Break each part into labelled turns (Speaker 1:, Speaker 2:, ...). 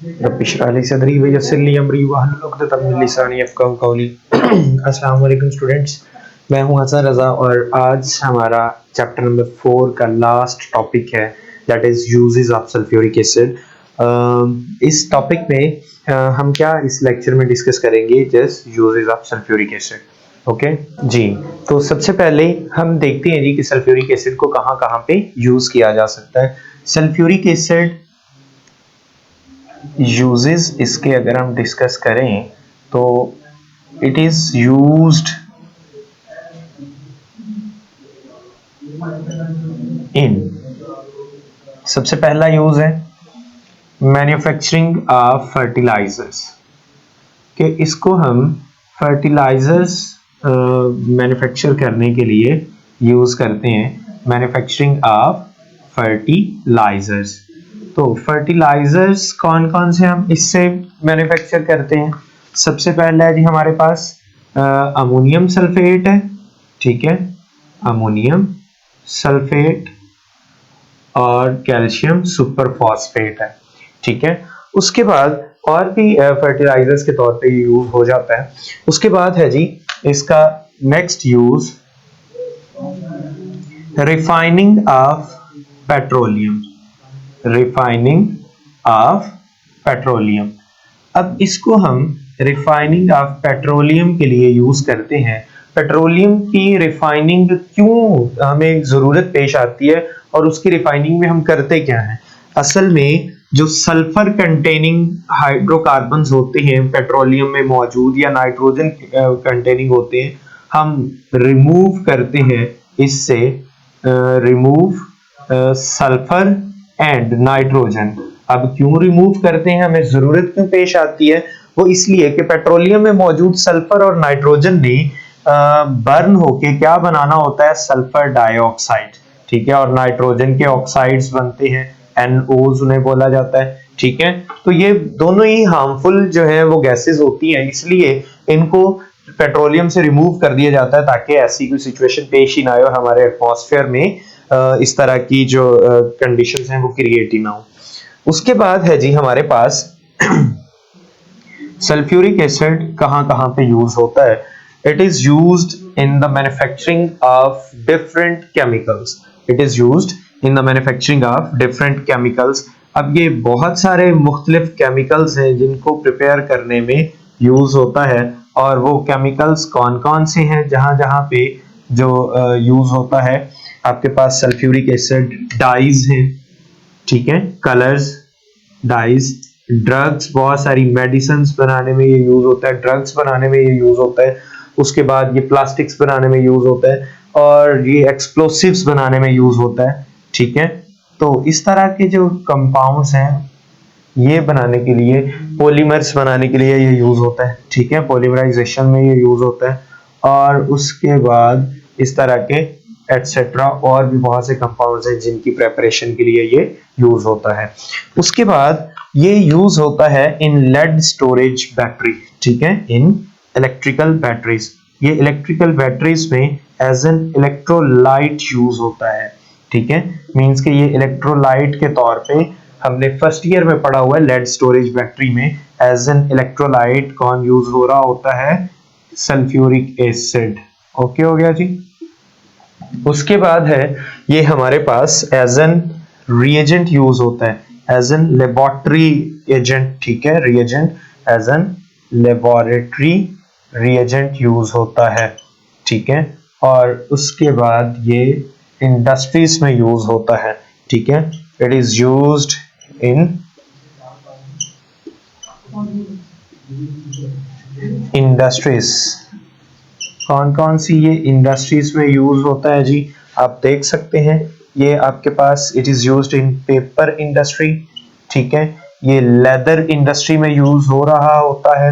Speaker 1: Rabbi इश्रह ली सदरी वयस्सिर ली अमरी वहलुल उक़दतम मिन लिसानी यफ़क़हू क़ौली। अस्सलाम वालेकुम स्टूडेंट्स, मैं हूं हसन रज़ा और आज हमारा चैप्टर नंबर 4 का लास्ट टॉपिक है, that is uses of sulphuric acid. इस टॉपिक में हम क्या इस लेक्चर में डिस्कस करेंगे, just uses of sulphuric acid. Okay जी, तो सबसे पहले हम देखते हैं जी कि सल्फ्यूरिक एसिड को कहाँ कहाँ पे यूज़ किया जा सकता है। सल्फ्यूरिक एसिड यूजेस इसके अगर हम डिस्कस करें तो इट इज यूज्ड इन, सबसे पहला यूज है मैन्युफैक्चरिंग ऑफ फर्टिलाइजर्स, कि इसको हम फर्टिलाइजर्स मैन्युफैक्चर करने के लिए यूज करते हैं, मैन्युफैक्चरिंग ऑफ फर्टिलाइजर्स। तो फर्टिलाइजर्स कौन कौन से हम इससे मैन्युफैक्चर करते हैं। सबसे पहला है जी हमारे पास अमोनियम सल्फेट है, ठीक है, अमोनियम सल्फेट और कैल्शियम सुपर फॉस्फेट है, ठीक है। उसके बाद और भी फर्टिलाइजर्स के तौर पे यूज हो जाता है। उसके बाद है जी इसका next use refining of petroleum, refining of petroleum. अब इसको हम रिफाइनिंग ऑफ पेट्रोलियम के लिए यूज करते हैं। पेट्रोलियम की रिफाइनिंग क्यों हमें जरूरत पेश आती है और उसकी रिफाइनिंग में हम करते क्या हैं। असल में जो सल्फर कंटेनिंग हाइड्रोकार्बन्स होते हैं पेट्रोलियम में मौजूद या नाइट्रोजन कंटेनिंग होते हैं, हम रिमूव करते हैं इससे, रिमूव सल्फर एंड नाइट्रोजन। अब क्यों रिमूव करते हैं, हमें जरूरत क्यों पेश आती है, वो इसलिए कि पेट्रोलियम में मौजूद सल्फर और नाइट्रोजन ने बर्न होके क्या बनाना होता है, सल्फर डाइऑक्साइड, ठीक है, और नाइट्रोजन के ऑक्साइड्स बनते हैं, NOs उन्हें बोला जाता है, ठीक है। तो ये दोनों ही हार्मफुल जो है वो गैसेस होती हैं, इसलिए इनको पेट्रोलियम से रिमूव कर दिया जाता है ताकि ऐसी कोई सिचुएशन पेश ही ना आए और हमारे एटमॉस्फेयर में इस तरह की जो कंडीशंस हैं वो क्रिएट ही ना हो। उसके बाद है जी हमारे पास सल्फ्यूरिक एसिड कहाँ कहाँ पे यूज होता है। It is used in the manufacturing of different chemicals, it is used in the manufacturing of different chemicals. अब ये बहुत सारे मुख्तलिफ केमिकल्स हैं जिनको प्रिपेयर करने में यूज होता है, और वो केमिकल्स कौन कौन से हैं जहां जहां पे जो यूज होता है। आपके पास सल्फ्यूरिक एसिड डाइज हैं, ठीक है, कलर्स, डाइज, ड्रग्स, बहुत सारी मेडिसिन बनाने में ये यूज होता है, ड्रग्स बनाने में ये यूज होता है। उसके बाद ये प्लास्टिक्स बनाने में यूज होता है और ये एक्सप्लोसिव्स बनाने में यूज होता है, ठीक है। तो इस तरह के जो कंपाउंड्स हैं ये बनाने के लिए, पॉलीमर्स बनाने के लिए ये यूज होता है, ठीक है, पॉलीमराइजेशन में ये यूज होता है। और उसके बाद इस तरह के एटसेट्रा और भी बहुत से कंपाउंड्स हैं जिनकी प्रेपरेशन के लिए ये यूज होता है। उसके बाद ये यूज होता है इन लेड स्टोरेज बैटरी, ठीक है, इन इलेक्ट्रिकल बैटरीज। ये इलेक्ट्रिकल बैटरीज में एज एन इलेक्ट्रोलाइट यूज होता है, ठीक है, मींस के ये इलेक्ट्रोलाइट के तौर पे हमने फर्स्ट ईयर में पढ़ा हुआ है। लेड स्टोरेज बैटरी में एज एन इलेक्ट्रोलाइट कौन यूज हो रहा होता है, सल्फ्यूरिक एसिड। ओके हो गया जी। उसके बाद है ये हमारे पास एज एन रिएजेंट यूज होता है, एज एन लेबोरेटरी एजेंट, ठीक है, reagent, as an laboratory reagent use होता है, ठीक है। और उसके बाद ये इंडस्ट्रीज में यूज होता है, ठीक है, it is used in industries. कौन कौन सी ये इंडस्ट्रीज में यूज होता है जी, आप देख सकते हैं। ये आपके पास it is used in paper industry, ठीक है, ये लेदर इंडस्ट्री में यूज हो रहा होता है।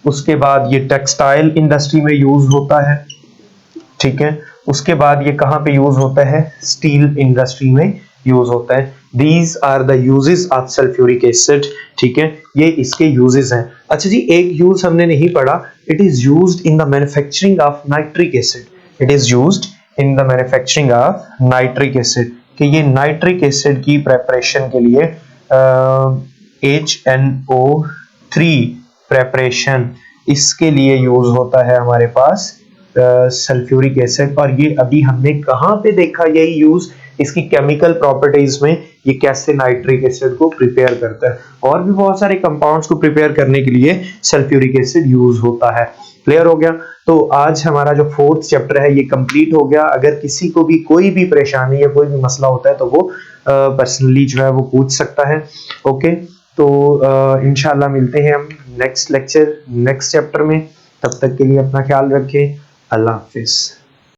Speaker 1: उसके बाद ये टेक्सटाइल इंडस्ट्री में यूज होता है, ठीक है। उसके बाद ये कहाँ पे यूज होता है, स्टील इंडस्ट्री में यूज होता है। These are the uses of sulphuric acid, ठीक है, ये इसके यूजेस हैं। अच्छा जी, एक यूज हमने नहीं पढ़ा, it is used in the manufacturing of nitric acid, it is used in the manufacturing of nitric acid, कि ये नाइट्रिक एसिड की प्रेपरेशन के लिए HNO3 प्रेपरेशन, इसके लिए यूज होता है हमारे पास सल्फ्यूरिक एसिड। और ये अभी हमने कहाँ पे देखा यही यूज, इसकी केमिकल प्रॉपर्टीज में, ये कैसे नाइट्रिक एसिड को प्रिपेयर करता है। और भी बहुत सारे कंपाउंड्स को प्रिपेयर करने के लिए सल्फ्यूरिक एसिड यूज होता है। क्लियर हो गया? तो आज हमारा जो 4th चैप्टर है ये कंप्लीट हो गया। अगर किसी को भी कोई भी परेशानी या कोई भी मसला होता है तो वो पर्सनली जो है वो पूछ सकता है। ओके, तो इंशाल्लाह मिलते हैं हम नेक्स्ट लेक्चर नेक्स्ट चैप्टर में। तब तक के लिए अपना ख्याल रखें। अल्लाह हाफिज।